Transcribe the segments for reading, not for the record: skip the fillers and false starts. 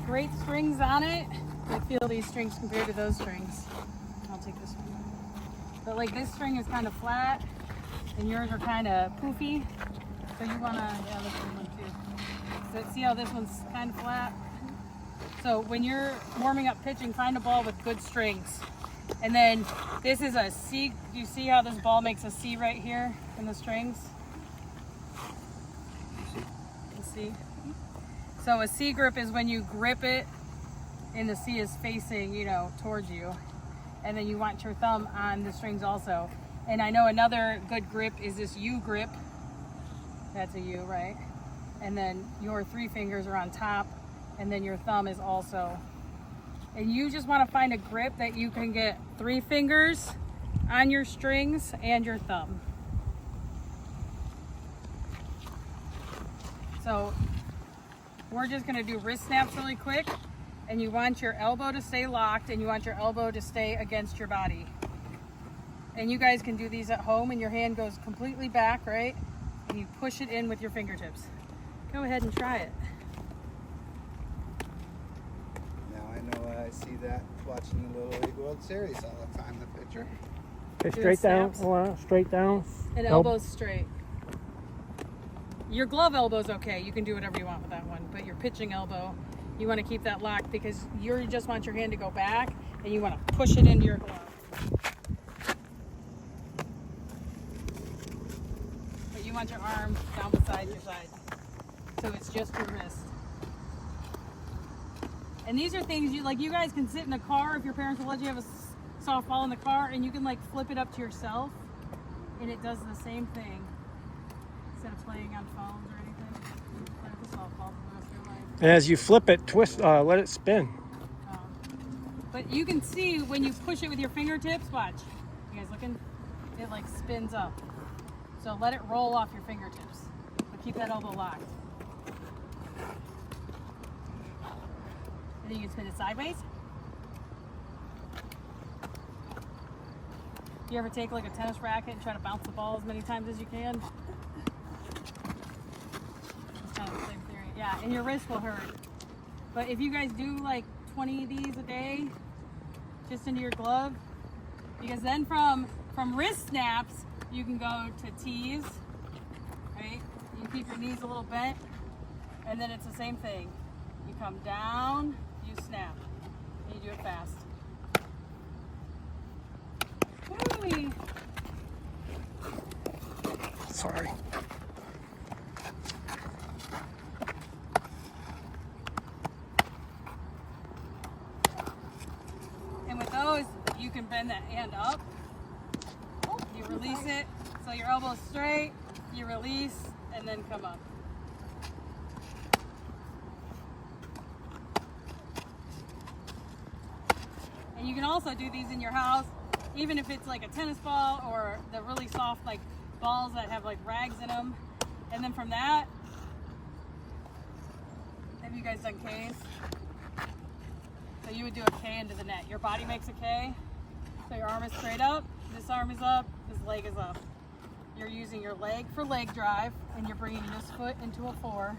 great strings on it. I feel these strings compared to those strings. I'll take this one. But like this string is kind of flat and yours are kind of poofy. So you want to, yeah, this one too. So see how this one's kind of flat? So when you're warming up pitching, find a ball with good strings. And then this is a C. Do you see how this ball makes a C right here in the strings? You see? So a C grip is when you grip it and the C is facing, you know, towards you. And then you want your thumb on the strings also. And I know another good grip is this U grip. That's a U, right? And then your 3 fingers are on top, and then your thumb is also. And you just want to find a grip that you can get 3 fingers on your strings and your thumb. So we're just going to do wrist snaps really quick, and you want your elbow to stay locked and you want your elbow to stay against your body. And you guys can do these at home and your hand goes completely back, right? And you push it in with your fingertips. Go ahead and try it. Now I know I see that watching the Little League World Series all the time, the pitcher. Okay, straight down, straight down. And elbows straight. Your glove elbow's okay. You can do whatever you want with that one. But your pitching elbow, you want to keep that locked because you just want your hand to go back and you want to push it into your glove. But you want your arm down beside your side. So it's just your wrist. And these are things you guys can sit in a car if your parents will let you have a softball in the car and you can like flip it up to yourself and it does the same thing. Instead of playing on phones or anything, you play with a softball for the rest of your life. And as you flip it, twist, let it spin. But you can see when you push it with your fingertips, watch. You guys looking? It like spins up. So let it roll off your fingertips. But keep that elbow locked. And then you can spin it sideways. You ever take like a tennis racket and try to bounce the ball as many times as you can? It's kind of the same theory. Yeah, and your wrist will hurt. But if you guys do like 20 of these a day, just into your glove, because then from wrist snaps, you can go to tees, right? You keep your knees a little bent, and then it's the same thing. You come down, you snap, and you do it fast. Woo-wee. Sorry. And with those, you can bend that hand up. You release it, so your elbow's straight, you release, and then come up. And you can also do these in your house, even if it's like a tennis ball or the really soft like balls that have like rags in them. And then from that, have you guys done Ks? So you would do a K into the net. Your body makes a K, so your arm is straight up, this arm is up, this leg is up. You're using your leg for leg drive, and you're bringing this foot into a 4.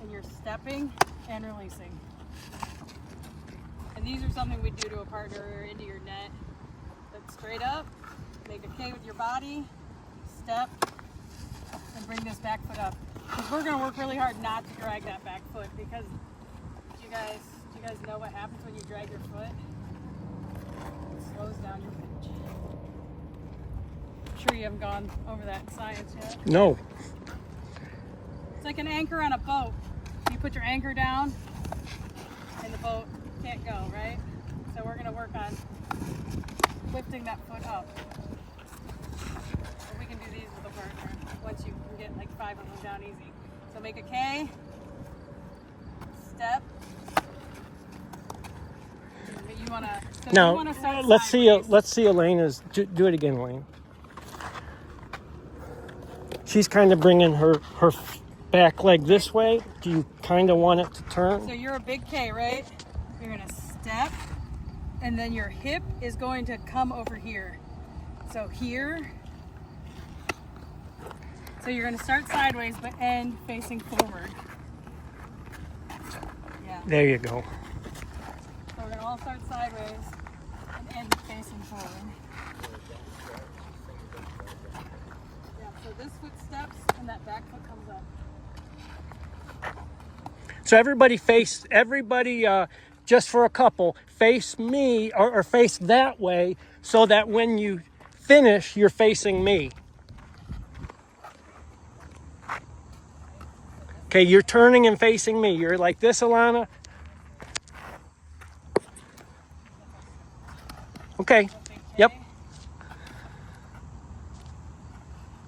And you're stepping and releasing. And these are something we do to a partner or into your net. That's straight up, make a K with your body, step, and bring this back foot up. Because we're gonna work really hard not to drag that back foot because do you guys know what happens when you drag your foot? It slows down your pitch. I'm sure you haven't gone over that in science yet. No. It's like an anchor on a boat. You put your anchor down and the boat can't go, right? So we're gonna work on lifting that foot up. And we can do these with a partner once you can get like 5 of them down easy. So make a K, step. You wanna, so Now, you wanna start let's sideways. see Elena's, do it again, Elaine. She's kind of bringing her back leg this way. Do you kind of want it to turn? So you're a big K, right? You're gonna step, and then your hip is going to come over here. So here. So you're gonna start sideways, but end facing forward. There you go. So we're gonna all start sideways and end facing forward. Yeah, so this foot steps and that back foot comes up. So everybody just for a couple, face me or face that way so that when you finish, you're facing me. Okay, you're turning and facing me. You're like this, Alana. Okay. Yep.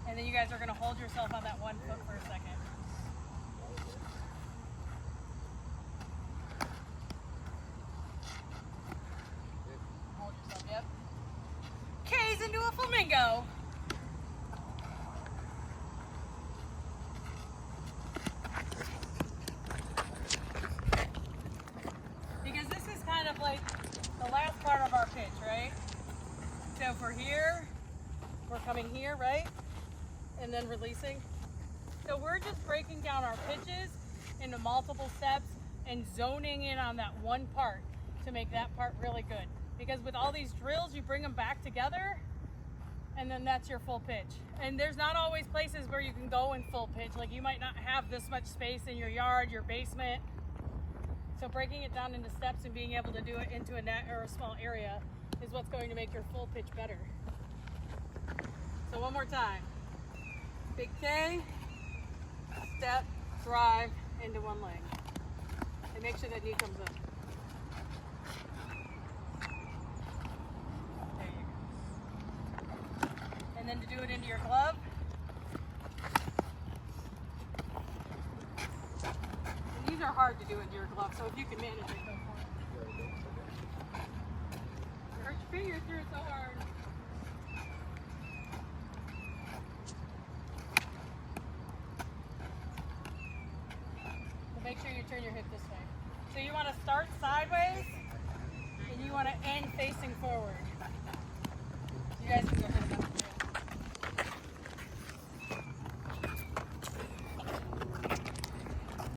And then you guys are gonna hold yourself on that one foot for a second. Hold yourself, yep. K's into a flamingo. Because this is kind of like the last part of our pitch, right? So if we're here, we're coming here, right? And then releasing. So we're just breaking down our pitches into multiple steps and zoning in on that one part to make that part really good. Because with all these drills, you bring them back together and then that's your full pitch. And there's not always places where you can go in full pitch. Like you might not have this much space in your yard, your basement. So breaking it down into steps and being able to do it into a net or a small area is what's going to make your full pitch better. So one more time. Big K, step, drive into one leg. And make sure that knee comes up. There you go. And then to do it into your glove. And these are hard to do into your glove, so if you can manage it, go for it. You hurt your fingers through it so hard. Make sure you turn your hip this way. So you want to start sideways and you want to end facing forward.